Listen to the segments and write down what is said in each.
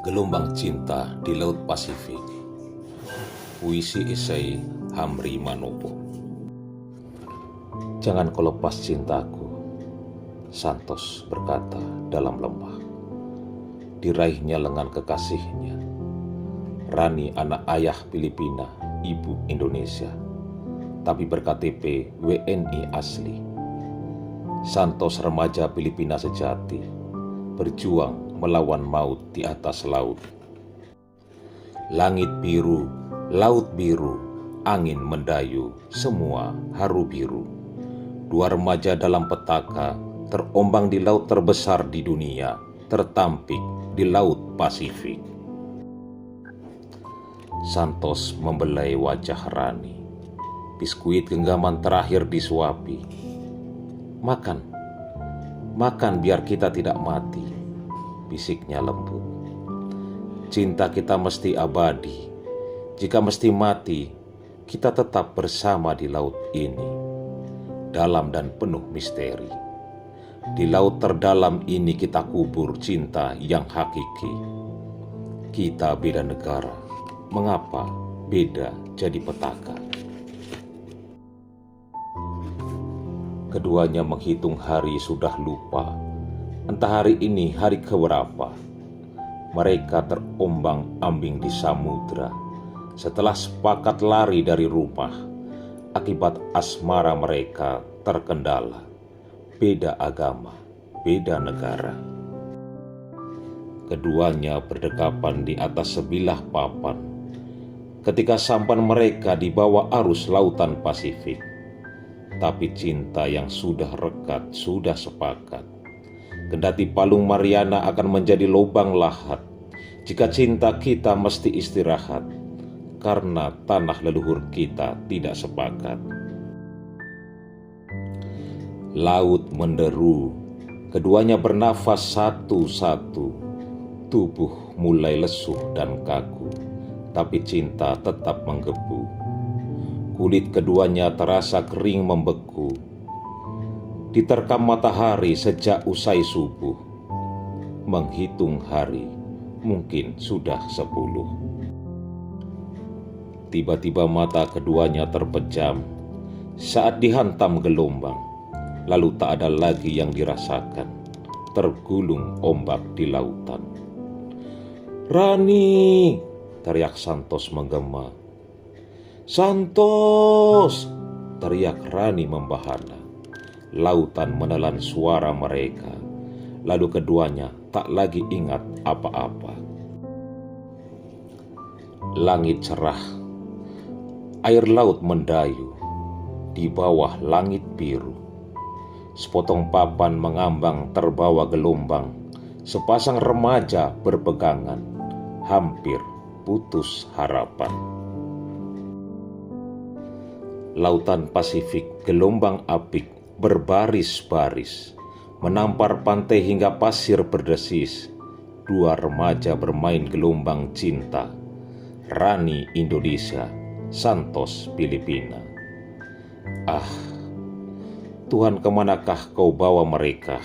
Gelombang Cinta di Laut Pasifik. Puisi esai Hamri Manopo. Jangan kau lepas cintaku, Santos berkata dalam lembah. Diraihnya lengan kekasihnya, Rani anak ayah Filipina, ibu Indonesia, tapi berKTP WNI asli. Santos remaja Filipina sejati, berjuang melawan maut di atas laut. Langit biru, laut biru, angin mendayu, semua haru biru. Dua remaja dalam petaka, terombang di laut terbesar di dunia, tertampik di Laut Pasifik. Santos membelai wajah Rani. Biskuit genggaman terakhir disuapi. Makan, makan biar kita tidak mati, bisiknya lembut. Cinta kita mesti abadi. Jika mesti mati, kita tetap bersama di laut ini, dalam dan penuh misteri. Di laut terdalam ini kita kubur cinta yang hakiki. Kita beda negara, mengapa beda jadi petaka? Keduanya menghitung hari sudah lupa, entah hari ini hari keberapa. Mereka terombang-ambing di samudra setelah sepakat lari dari rumah. Akibat asmara mereka terkendala. Beda agama, beda negara. Keduanya berdekapan di atas sebilah papan ketika sampan mereka di bawah arus lautan Pasifik. Tapi cinta yang sudah rekat, sudah sepakat. Kendati palung Mariana akan menjadi lubang lahat, jika cinta kita mesti istirahat, karena tanah leluhur kita tidak sepakat. Laut menderu, keduanya bernafas satu-satu. Tubuh mulai lesuh dan kaku, tapi cinta tetap menggebu. Kulit keduanya terasa kering membeku. Diterkam matahari sejak usai subuh. Menghitung hari, mungkin sudah 10. Tiba-tiba mata keduanya terpejam saat dihantam gelombang. Lalu tak ada lagi yang dirasakan, tergulung ombak di lautan. "Rani!" teriak Santos menggema. "Santos!" teriak Rani membahana. Lautan menelan suara mereka. Lalu keduanya tak lagi ingat apa-apa. Langit cerah. Air laut mendayu di bawah langit biru. Sepotong papan mengambang terbawa gelombang. Sepasang remaja berpegangan, hampir putus harapan. Lautan Pasifik gelombang apik berbaris-baris, menampar pantai hingga pasir berdesis. Dua remaja bermain gelombang cinta. Rani Indonesia, Santos Filipina. Ah, Tuhan, kemanakah kau bawa mereka?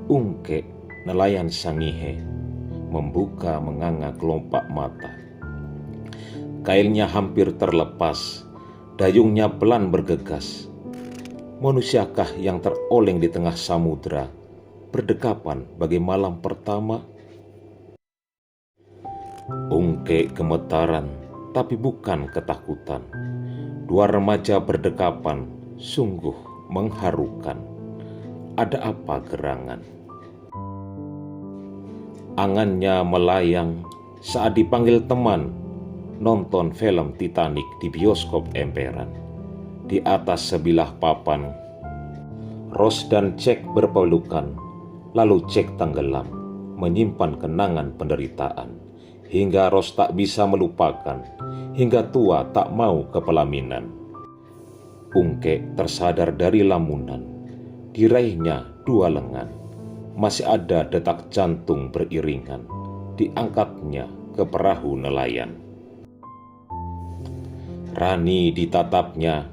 Ungke nelayan Sangihe membuka menganga kelopak mata. Kailnya hampir terlepas, dayungnya pelan bergegas. Manusiakah yang teroleng di tengah samudra, berdekapan bagai malam pertama? Ungke gemetaran, tapi bukan ketakutan. Dua remaja berdekapan, sungguh mengharukan. Ada apa gerangan? Angannya melayang saat dipanggil teman nonton film Titanic di bioskop emperan. Di atas sebilah papan, Rose dan Jack berpelukan, lalu Jack tenggelam, menyimpan kenangan penderitaan, hingga Rose tak bisa melupakan, hingga tua tak mau ke pelaminan. Ungke tersadar dari lamunan, diraihnya dua lengan, masih ada detak jantung beriringan, diangkatnya ke perahu nelayan. Rani ditatapnya,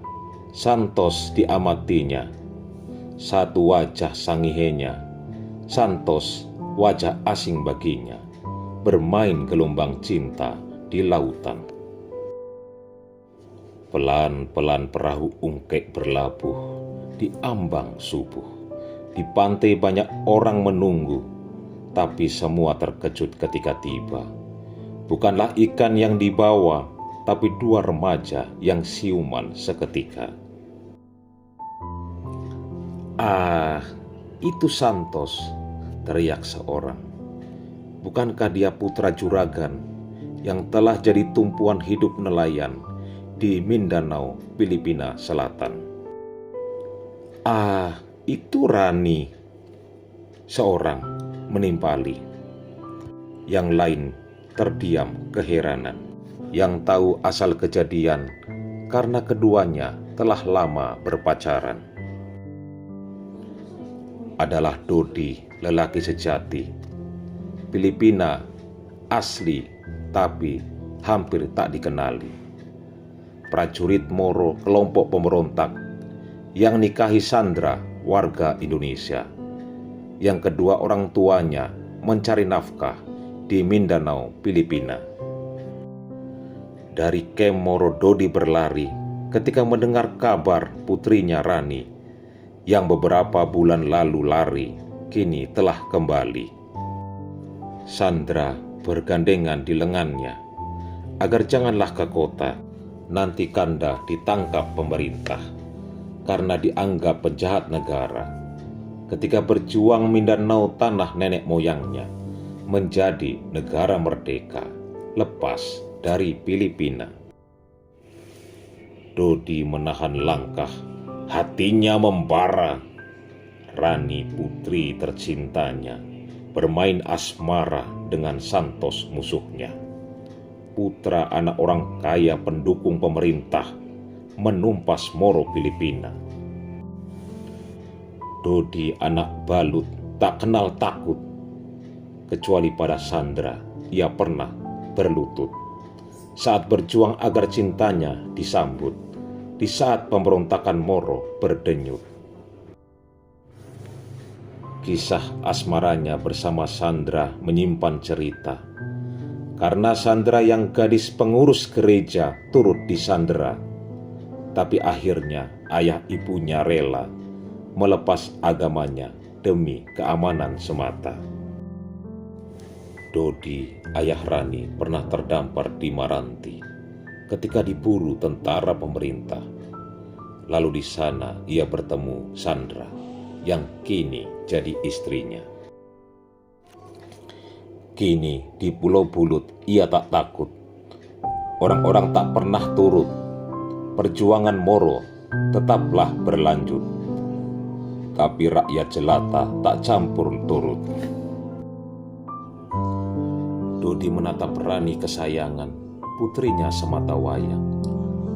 Santos diamatinya. Satu wajah Sangihenya, Santos wajah asing baginya, bermain gelombang cinta di lautan. Pelan-pelan perahu ungkek berlabuh di ambang subuh. Di pantai banyak orang menunggu, tapi semua terkejut ketika tiba. Bukanlah ikan yang dibawa, tapi dua remaja yang siuman seketika. "Ah, itu Santos," teriak seorang. "Bukankah dia putra juragan yang telah jadi tumpuan hidup nelayan di Mindanao, Filipina Selatan?" "Ah, itu Rani," seorang menimpali. Yang lain terdiam keheranan. Yang tahu asal kejadian karena keduanya telah lama berpacaran. Adalah Dodi, lelaki sejati. Filipina asli, tapi hampir tak dikenali. Prajurit Moro kelompok pemberontak yang nikahi Sandra, warga Indonesia. Yang kedua orang tuanya mencari nafkah di Mindanao, Filipina. Dari kem Moro, Dodi berlari ketika mendengar kabar putrinya Rani yang beberapa bulan lalu lari, kini telah kembali. Sandra bergandengan di lengannya agar janganlah ke kota, nanti Kanda ditangkap pemerintah karena dianggap penjahat negara. Ketika berjuang Mindanao, tanah nenek moyangnya, menjadi negara merdeka, lepas dari Filipina. Dodi menahan langkah, hatinya membara. Rani, putri tercintanya, bermain asmara dengan Santos musuhnya. Putra anak orang kaya pendukung pemerintah, menumpas Moro Filipina. Dodi anak balut, tak kenal takut. Kecuali pada Sandra, ia pernah berlutut saat berjuang agar cintanya disambut di saat pemberontakan Moro berdenyut. Kisah asmaranya bersama Sandra menyimpan cerita, karena Sandra yang gadis pengurus gereja turut disandera, tapi akhirnya ayah ibunya rela melepas agamanya demi keamanan semata. Dodi, ayah Rani, pernah terdampar di Maranti ketika diburu tentara pemerintah. Lalu di sana ia bertemu Sandra yang kini jadi istrinya. Kini di Pulau Bulut ia tak takut. Orang-orang tak pernah turut. Perjuangan Moro tetaplah berlanjut. Tapi rakyat jelata tak campur turut. Dodi menatap Rani kesayangan, putrinya semata wayang.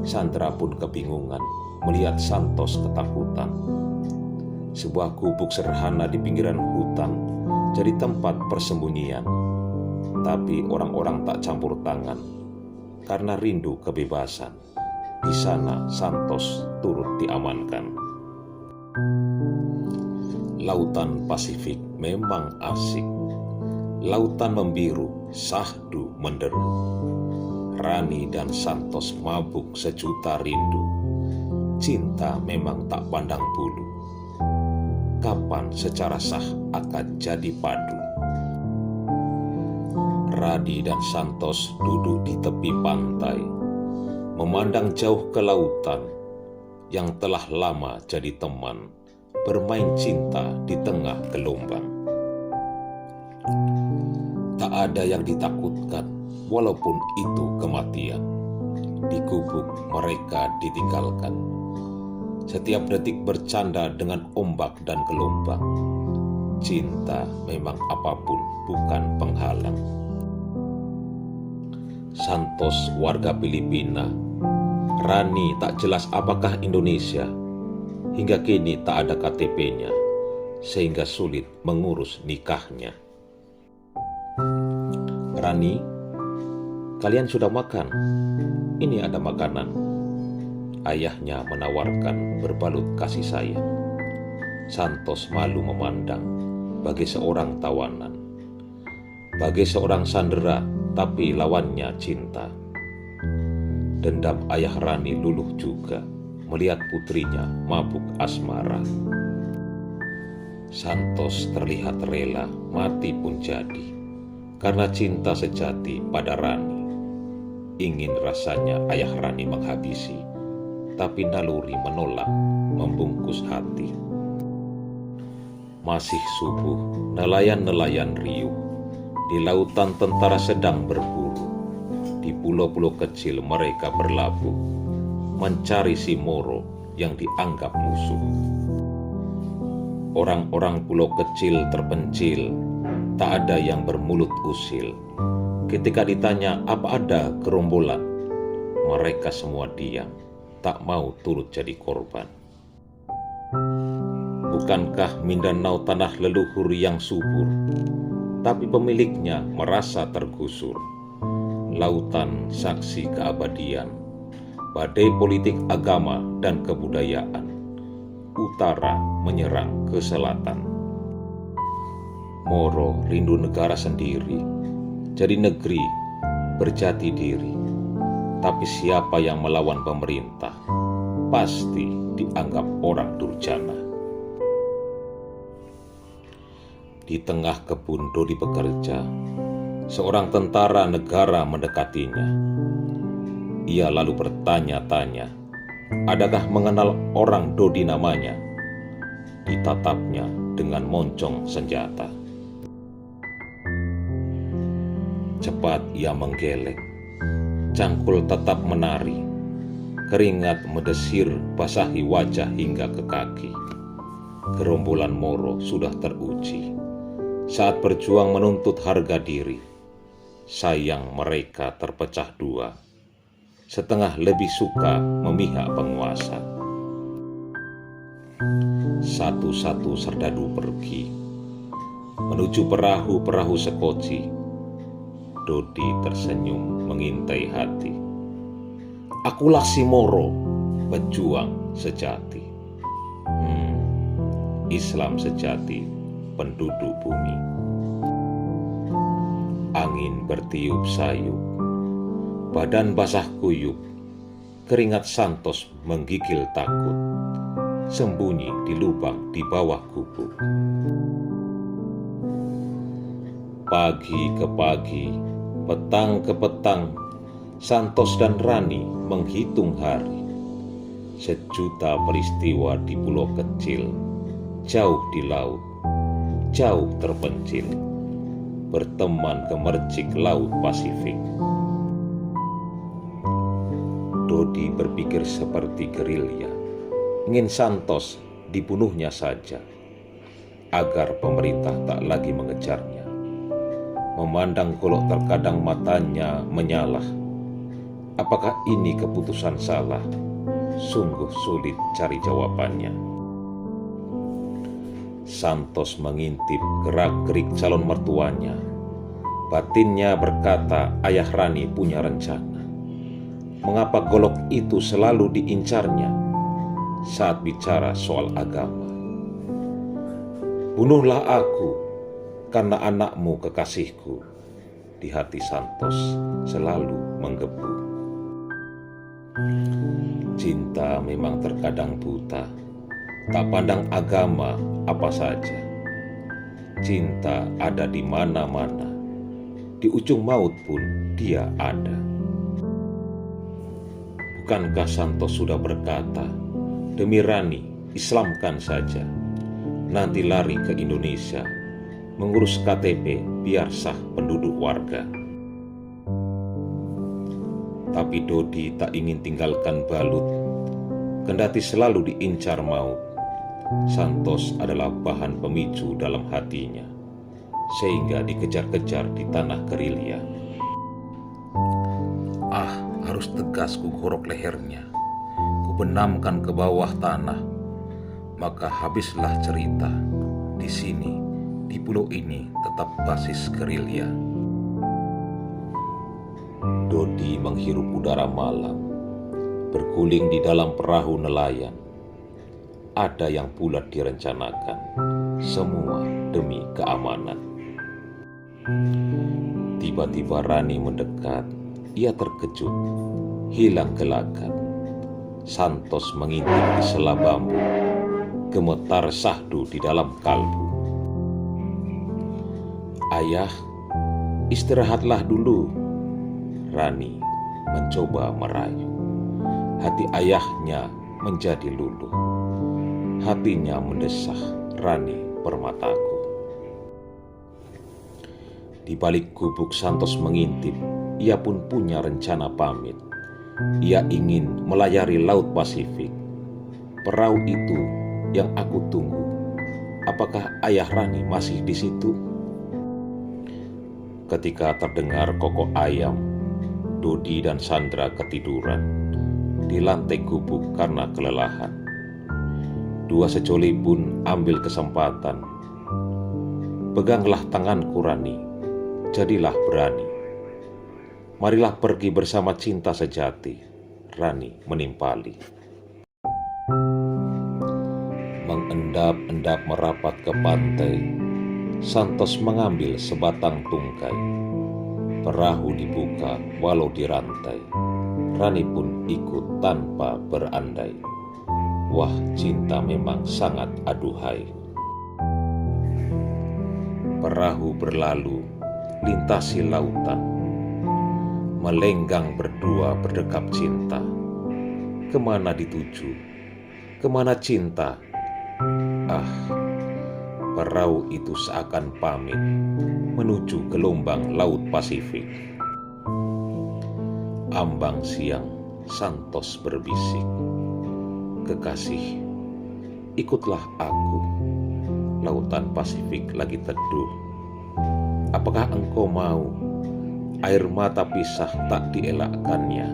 Sandra pun kebingungan melihat Santos ketakutan. Sebuah gubuk sederhana di pinggiran hutan jadi tempat persembunyian. Tapi orang-orang tak campur tangan karena rindu kebebasan. Di sana Santos turut diamankan. Lautan Pasifik memang asik. Lautan membiru, sahdu menderu. Rani dan Santos mabuk sejuta rindu. Cinta memang tak pandang bulu. Kapan secara sah akan jadi padu? Rani dan Santos duduk di tepi pantai, memandang jauh ke lautan yang telah lama jadi teman, bermain cinta di tengah gelombang. Tak ada yang ditakutkan, walaupun itu kematian. Di gubuk mereka ditinggalkan. Setiap detik bercanda dengan ombak dan gelombang. Cinta memang apapun bukan penghalang. Santos warga Filipina, Rani tak jelas apakah Indonesia. Hingga kini tak ada KTP-nya, sehingga sulit mengurus nikahnya. Rani, kalian sudah makan? Ini ada makanan. Ayahnya menawarkan berbalut kasih sayang. Santos malu memandang bagai seorang tawanan. Bagai seorang sandera, tapi lawannya cinta. Dendam ayah Rani luluh juga melihat putrinya mabuk asmara. Santos terlihat rela mati pun jadi, karena cinta sejati pada Rani. Ingin rasanya ayah Rani menghabisi, tapi naluri menolak membungkus hati. Masih subuh, nelayan-nelayan riuh. Di lautan tentara sedang berburu. Di pulau-pulau kecil mereka berlabuh, mencari si Moro yang dianggap musuh. Orang-orang pulau kecil terpencil, tak ada yang bermulut usil. Ketika ditanya apa ada gerombolan, mereka semua diam, tak mau turut jadi korban. Bukankah Mindanao tanah leluhur yang subur, tapi pemiliknya merasa tergusur. Lautan saksi keabadian, badai politik agama dan kebudayaan. Utara menyerang ke selatan. Moro rindu negara sendiri, jadi negeri berjati diri. Tapi siapa yang melawan pemerintah, pasti dianggap orang durjana. Di tengah kebun Dodi bekerja, seorang tentara negara mendekatinya. Ia lalu bertanya-tanya, adakah mengenal orang Dodi namanya? Ditatapnya dengan moncong senjata. Cepat ia menggeleng, cangkul tetap menari, keringat mendesir basahi wajah hingga ke kaki. Gerombolan Moro sudah teruji saat berjuang menuntut harga diri. Sayang mereka terpecah dua, setengah lebih suka memihak penguasa. Satu-satu serdadu pergi menuju perahu-perahu sekoci. Dodi tersenyum mengintai hati. Akulah si Moro, pejuang sejati. Islam sejati, penduduk bumi. Angin bertiup sayup, badan basah kuyup, keringat Santos menggigil takut, sembunyi di lubang di bawah gubuk. Pagi ke pagi, petang ke petang, Santos dan Rani menghitung hari. Sejuta peristiwa di pulau kecil, jauh di laut, jauh terpencil, berteman gemercik laut Pasifik. Dodi berpikir seperti gerilya, ingin Santos dibunuhnya saja, agar pemerintah tak lagi mengejarnya. Memandang golok terkadang matanya menyalah. Apakah ini keputusan salah? Sungguh sulit cari jawabannya. Santos mengintip gerak-gerik calon mertuanya. Batinnya berkata ayah Rani punya rencana. Mengapa golok itu selalu diincarnya saat bicara soal agama? Bunuhlah aku karena anakmu kekasihku. Di hati Santos selalu menggebu. Cinta memang terkadang buta, tak pandang agama apa saja. Cinta ada di mana-mana, di ujung maut pun dia ada. Bukankah Santos sudah berkata, demi Rani, Islamkan saja. Nanti lari ke Indonesia, mengurus KTP biar sah penduduk warga. Tapi Dodi tak ingin tinggalkan balut, kendati selalu diincar maut. Santos adalah bahan pemicu dalam hatinya, sehingga dikejar-kejar di tanah gerilya. Harus tegas ku gorok lehernya, ku benamkan ke bawah tanah, maka habislah cerita. Di sini, di pulau ini tetap basis gerilya. Dodi menghirup udara malam, berguling di dalam perahu nelayan. Ada yang bulat direncanakan, semua demi keamanan. Tiba-tiba Rani mendekat. Ia terkejut, hilang gelagat. Santos mengintip di sela bambu, gemetar syahdu di dalam kalbu. "Ayah, istirahatlah dulu." Rani mencoba merayu. Hati ayahnya menjadi luluh. Hatinya mendesah, "Rani permataku." Di balik gubuk Santos mengintip. Ia pun punya rencana pamit. Ia ingin melayari Laut Pasifik. Perahu itu yang aku tunggu. Apakah ayah Rani masih di situ? Ketika terdengar kokok ayam, Dodi dan Sandra ketiduran di lantai gubuk karena kelelahan. Dua secoli pun ambil kesempatan. "Peganglah tanganku, Rani, jadilah berani. Marilah pergi bersama cinta sejati." Rani menimpali. Mengendap-endap merapat ke pantai, Santos mengambil sebatang tungkai. Perahu dibuka walau dirantai. Rani pun ikut tanpa berandai. Wah, cinta memang sangat aduhai. Perahu berlalu, lintasi lautan. Melenggang berdua berdekap cinta. Kemana dituju? Kemana cinta? Ah, perahu itu seakan pamit menuju gelombang Laut Pasifik. Ambang siang, Santos berbisik, "Kekasih, ikutlah aku. Lautan Pasifik lagi teduh. Apakah engkau mau? Air mata pisah tak dielakkannya.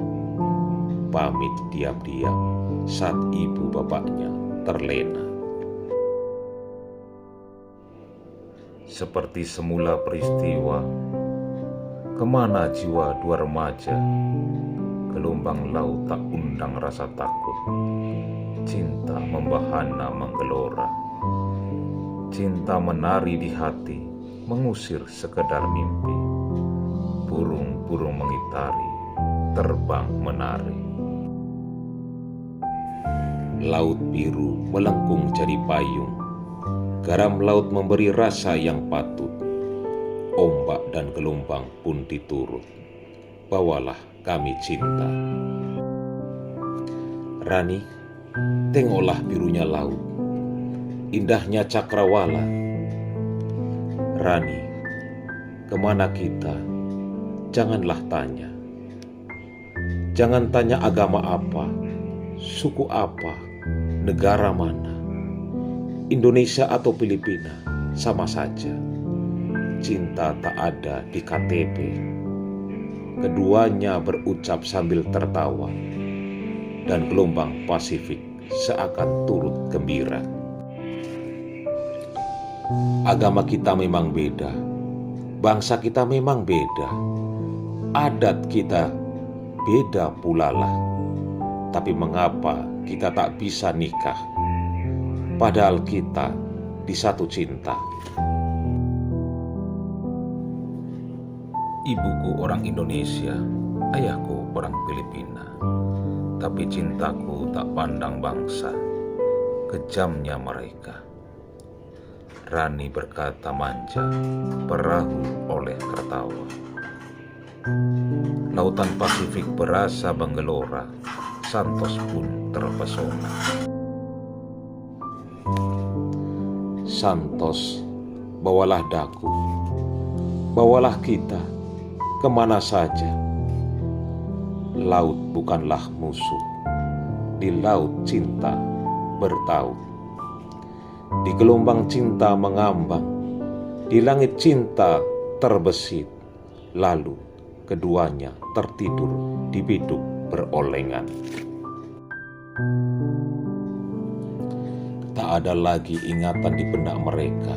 Pamit diam-diam saat ibu bapaknya terlena." Seperti semula peristiwa, kemana jiwa dua remaja? Gelombang laut tak undang rasa takut. Cinta membahana menggelora. Cinta menari di hati, mengusir sekedar mimpi. Burung-burung mengitari, terbang menari. Laut biru melengkung jadi payung. Garam laut memberi rasa yang patut. Ombak dan gelombang pun diturut. Bawalah kami cinta. Rani, tengoklah birunya laut, indahnya cakrawala. Rani, kemana kita? Janganlah tanya. Jangan tanya agama apa, suku apa, negara mana. Indonesia atau Filipina, sama saja. Cinta tak ada di KTP. Keduanya berucap sambil tertawa. Dan gelombang Pasifik seakan turut gembira. Agama kita memang beda. Bangsa kita memang beda. Adat kita beda pula lah. Tapi mengapa kita tak bisa nikah? Padahal kita di satu cinta. Ibuku orang Indonesia, ayahku orang Filipina. Tapi cintaku tak pandang bangsa, kejamnya mereka. Rani berkata manja, perahu oleh tertawa. Lautan Pasifik berasa menggelora, Santos pun terpesona. Santos, bawalah daku, bawalah kita kemana saja. Laut bukanlah musuh, di laut cinta bertaut. Di gelombang cinta mengambang, di langit cinta terbesit. Lalu keduanya tertidur di biduk berolengan. Tak ada lagi ingatan di benak mereka.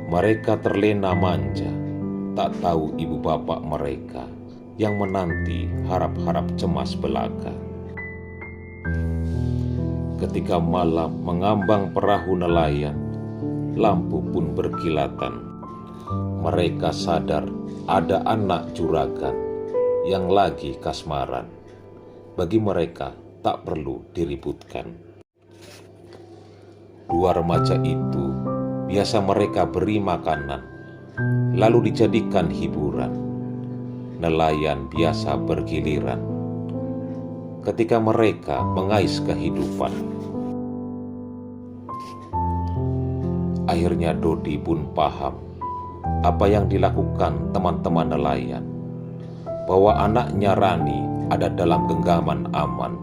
Mereka terlena manja, tak tahu ibu bapak mereka yang menanti harap-harap cemas belaka. Ketika malam mengambang perahu nelayan, lampu pun berkilatan. Mereka sadar ada anak juragan yang lagi kasmaran. Bagi mereka tak perlu diributkan. Dua remaja itu biasa mereka beri makanan, lalu dijadikan hiburan. Nelayan biasa bergiliran ketika mereka mengais kehidupan. Akhirnya Dodi pun paham apa yang dilakukan teman-teman nelayan, bahwa anaknya Rani ada dalam genggaman aman,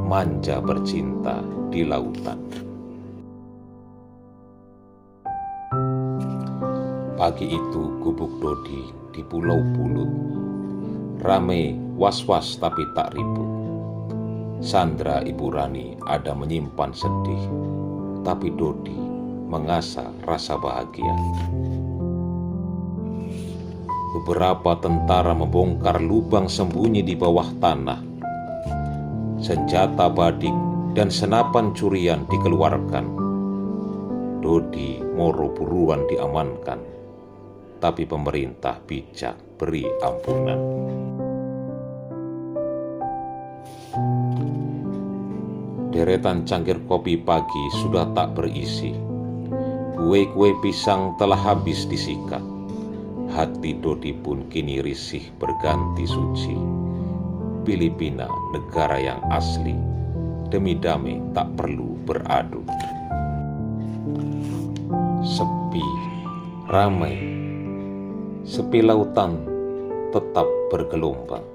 manja bercinta di lautan. Pagi itu gubuk Dodi di Pulau Pulut. Rame, was-was tapi tak ribut. Sandra Ibu Rani ada menyimpan sedih, tapi Dodi mengasah rasa bahagia. Beberapa tentara membongkar lubang sembunyi di bawah tanah. Senjata badik dan senapan curian dikeluarkan. Dodi moro buruan diamankan, tapi pemerintah bijak beri ampunan. Deretan cangkir kopi pagi sudah tak berisi. Kue-kue pisang telah habis disikat. Hati Dodi pun kini risih berganti suci. Filipina negara yang asli, demi damai tak perlu beradu. Sepi, ramai, sepi lautan tetap bergelombang.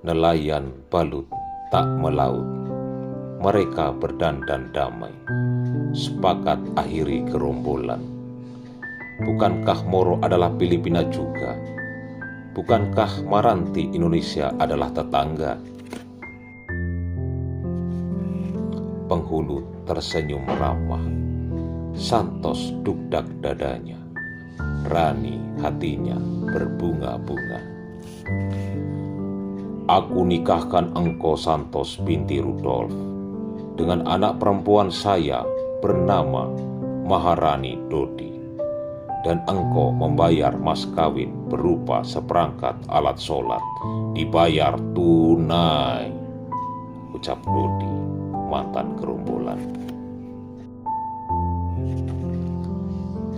Nelayan balut tak melaut, mereka berdandan damai, sepakat akhiri gerombolan. Bukankah Moro adalah Filipina juga? Bukankah Maranti Indonesia adalah tetangga? Penghulu tersenyum ramah, Santos dugdak dadanya, Rani hatinya berbunga-bunga. Aku nikahkan engkau Santos binti Rudolf dengan anak perempuan saya bernama Maharani Dodi, dan engkau membayar mas kawin berupa seperangkat alat sholat, dibayar tunai, ucap Dodi, mantan gerombolan.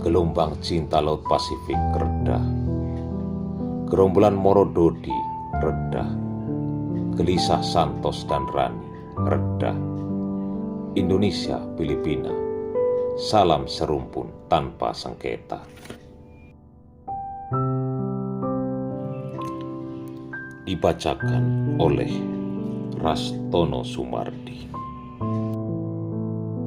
Gelombang cinta Laut Pasifik reda. Gerombolan Moro Dodi reda. Gelisah Santos dan Rani reda. Indonesia, Filipina, salam serumpun tanpa sengketa. Dibacakan oleh Rastono Sumardi.